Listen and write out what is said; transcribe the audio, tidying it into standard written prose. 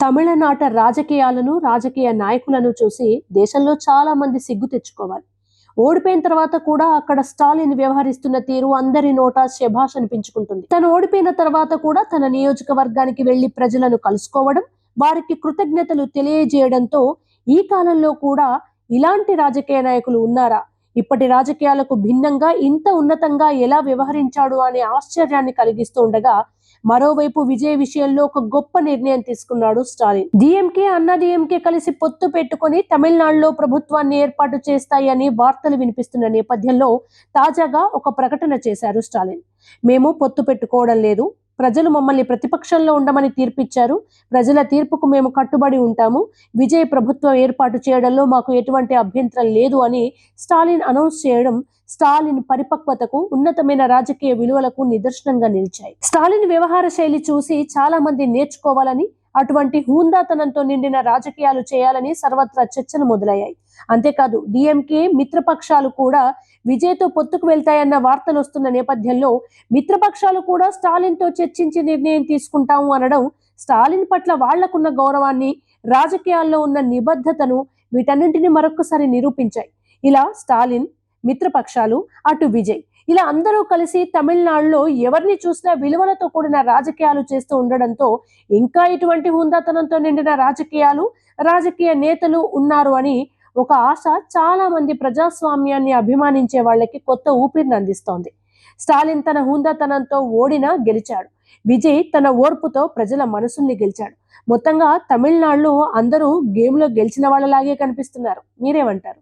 తమిళనాట రాజకీయాలను, రాజకీయ నాయకులను చూసి దేశంలో చాలా మంది సిగ్గు తెచ్చుకోవాలి. ఓడిపోయిన తర్వాత కూడా అక్కడ స్టాలిన్ వ్యవహరిస్తున్న తీరు అందరి నోట శభాష్ అనిపించుకుంటుంది. తను ఓడిపోయిన తర్వాత కూడా తన నియోజకవర్గానికి వెళ్లి ప్రజలను కలుసుకోవడం, వారికి కృతజ్ఞతలు తెలియజేయడంతో ఈ కాలంలో కూడా ఇలాంటి రాజకీయ నాయకులు ఉన్నారా? ఇప్పటి రాజకీయాలకు భిన్నంగా ఇంత ఉన్నతంగా ఎలా వ్యవహరించాడు అనే ఆశ్చర్యాన్ని కలిగిస్తూ ఉండగా, మరోవైపు విజయ్ విషయంలో ఒక గొప్ప నిర్ణయం తీసుకున్నాడు స్టాలిన్. డిఎంకే, అన్నా డిఎంకే కలిసి పొత్తు పెట్టుకుని తమిళనాడులో ప్రభుత్వాన్ని ఏర్పాటు చేస్తాయని వార్తలు వినిపిస్తున్న నేపథ్యంలో తాజాగా ఒక ప్రకటన చేశారు స్టాలిన్. మేము పొత్తు పెట్టుకోవడం లేదు, ప్రజలు మమ్మల్ని ప్రతిపక్షంలో ఉండమని తీర్పిచ్చారు, ప్రజల తీర్పుకు మేము కట్టుబడి ఉంటాము, విజయ్ ప్రభుత్వం ఏర్పాటు చేయడంలో మాకు ఎటువంటి అభ్యంతరం లేదు అని స్టాలిన్ అనౌన్స్ చేయడం స్టాలిన్ పరిపక్వతకు, ఉన్నతమైన రాజకీయ విలువలకు నిదర్శనంగా నిలిచాయి. స్టాలిన్ వ్యవహార శైలి చూసి చాలా మంది నేర్చుకోవాలని, అటువంటి హూందాతనంతో నిండిన రాజకీయాలు చేయాలని సర్వత్రా చర్చలు మొదలయ్యాయి. అంతేకాదు డిఎంకే మిత్రపక్షాలు కూడా విజయ్తో పొత్తుకు వెళ్తాయన్న వార్తలు వస్తున్న నేపథ్యంలో మిత్రపక్షాలు కూడా స్టాలిన్ తో చర్చించి నిర్ణయం తీసుకుంటాము అనడం స్టాలిన్ పట్ల వాళ్లకున్న గౌరవాన్ని, రాజకీయాల్లో ఉన్న నిబద్ధతను వీటన్నింటినీ మరొకసారి నిరూపించాయి. ఇలా స్టాలిన్, మిత్రపక్షాలు, అటు విజయ్, ఇలా అందరూ కలిసి తమిళనాడులో ఎవరిని చూసినా విలువలతో కూడిన రాజకీయాలు చేస్తూ ఉండడంతో ఇంకా ఇటువంటి హుందాతనంతో నిండిన రాజకీయ నేతలు ఉన్నారు అని ఒక ఆశ చాలా మంది ప్రజాస్వామ్యాన్ని అభిమానించే వాళ్ళకి కొత్త ఊపిరిని అందిస్తోంది. స్టాలిన్ తన హుందాతనంతో ఓడినా గెలిచాడు. విజయ్ తన ఓర్పుతో ప్రజల మనసుల్ని గెలిచాడు. మొత్తంగా తమిళనాడులో అందరూ గేమ్లో గెలిచిన వాళ్ళలాగే కనిపిస్తున్నారు. మీరేమంటారు?